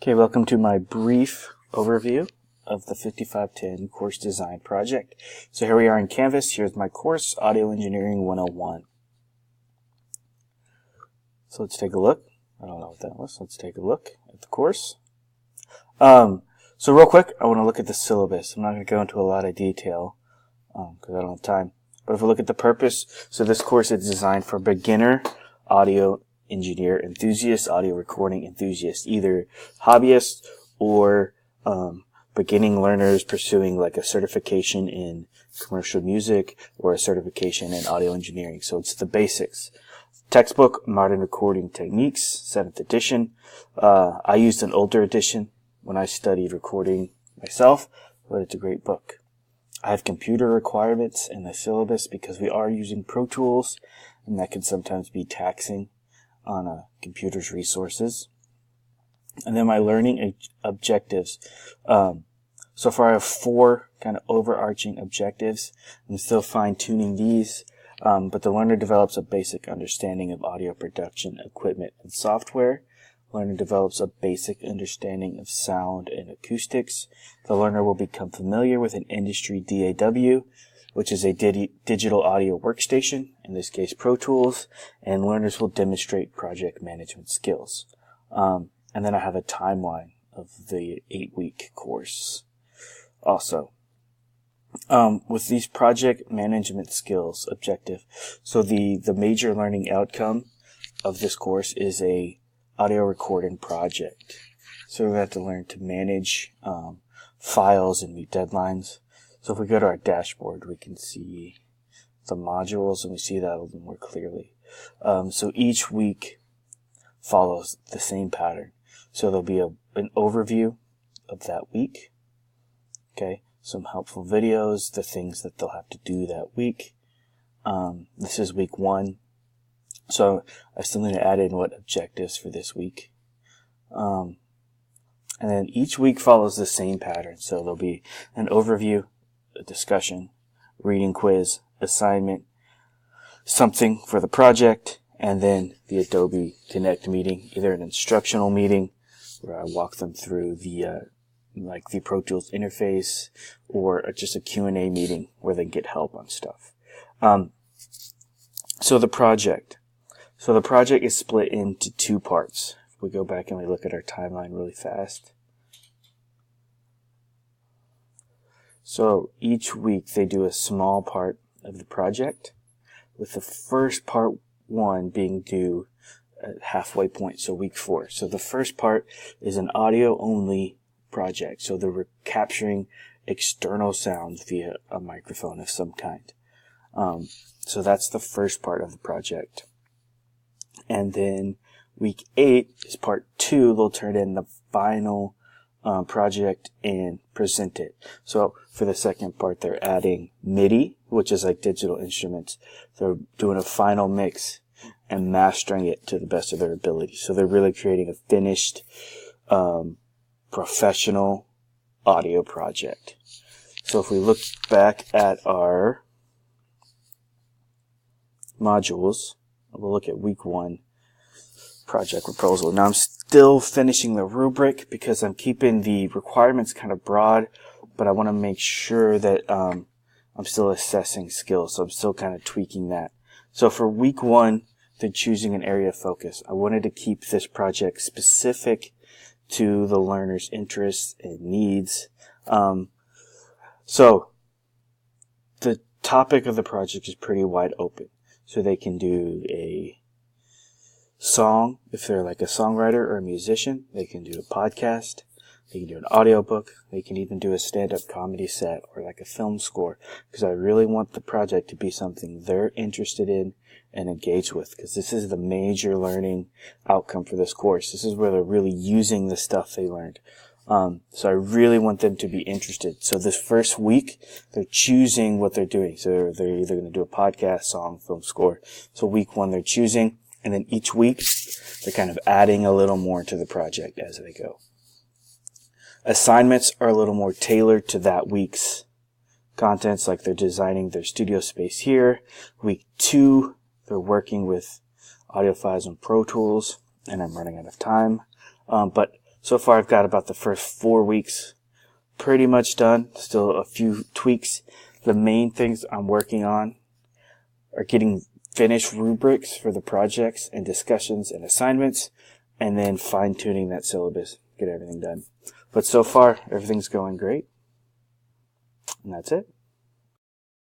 Okay, welcome to my brief overview of the 5510 course design project. So here we are in Canvas. Here's my course, Audio Engineering 101. So let's take a look. I don't know what that was. Let's take a look at the course. So real quick, I want to look at the syllabus. I'm not going to go into a lot of detail because I don't have time. But if we look at the purpose, so this course is designed for beginner audio engineer enthusiast, audio recording enthusiast, either hobbyists or beginning learners pursuing like a certification in commercial music or a certification in audio engineering. So it's the basics. Textbook, Modern Recording Techniques, 7th edition. I used an older edition when I studied recording myself, but it's a great book. I have computer requirements in the syllabus because we are using Pro Tools, and that can sometimes be taxing on a computer's resources. And then my learning objectives. So far I have 4 kind of overarching objectives. I'm still fine-tuning these, but the learner develops a basic understanding of audio production equipment and software. Learner develops a basic understanding of sound and acoustics. The learner will become familiar with an industry DAW, which is a digital audio workstation, in this case Pro Tools, and learners will demonstrate project management skills. And then I have a timeline of the 8-week course. Also, with these project management skills objective, so the major learning outcome of this course is a audio recording project. So we have to learn to manage files and meet deadlines. So if we go to our dashboard, we can see the modules and we see that a little more clearly. So each week follows the same pattern. So there'll be an overview of that week. Okay, some helpful videos, the things that they'll have to do that week. This is week 1. So I still need to add in what objectives for this week. And then each week follows the same pattern. So there'll be an overview, a discussion, reading quiz, assignment, something for the project, and then the Adobe Connect meeting, either an instructional meeting where I walk them through the Pro Tools interface, or just a Q&A meeting where they get help on stuff. So the project is split into 2 parts. If we go back and we look at our timeline really fast. So each week they do a small part of the project, with the first part 1 being due at halfway point, so week 4. So the first part is an audio only project. So they're capturing external sounds via a microphone of some kind. So that's the first part of the project. And then week 8 is part 2. They'll turn in the final project and present it. So for the second part, they're adding MIDI, which is like digital instruments. They're doing a final mix and mastering it to the best of their ability. So they're really creating a finished, professional audio project. So if we look back at our modules, we'll look at week 1 project proposal. Now I'm still finishing the rubric because I'm keeping the requirements kind of broad, but I want to make sure that I'm still assessing skills, so I'm still kind of tweaking that. So for week 1, they're choosing an area of focus. I wanted to keep this project specific to the learner's interests and needs. So the topic of the project is pretty wide open. So they can do a song, if they're like a songwriter or a musician. They can do a podcast. They can do an audiobook. They can even do a stand-up comedy set or like a film score, because I really want the project to be something they're interested in and engaged with, because this is the major learning outcome for this course. This is where they're really using the stuff they learned. So I really want them to be interested. So this first week, they're choosing what they're doing. So they're either going to do a podcast, song, film score. So week 1, they're choosing. And then each week, they're kind of adding a little more to the project as they go. Assignments are a little more tailored to that week's contents, like they're designing their studio space here. Week 2, they're working with audio files and Pro Tools, and I'm running out of time. But So far I've got about the first 4 weeks pretty much done. Still a few tweaks. The main things I'm working on are getting finished rubrics for the projects and discussions and assignments, and then fine-tuning that syllabus, get everything done. But so far, everything's going great. And that's it.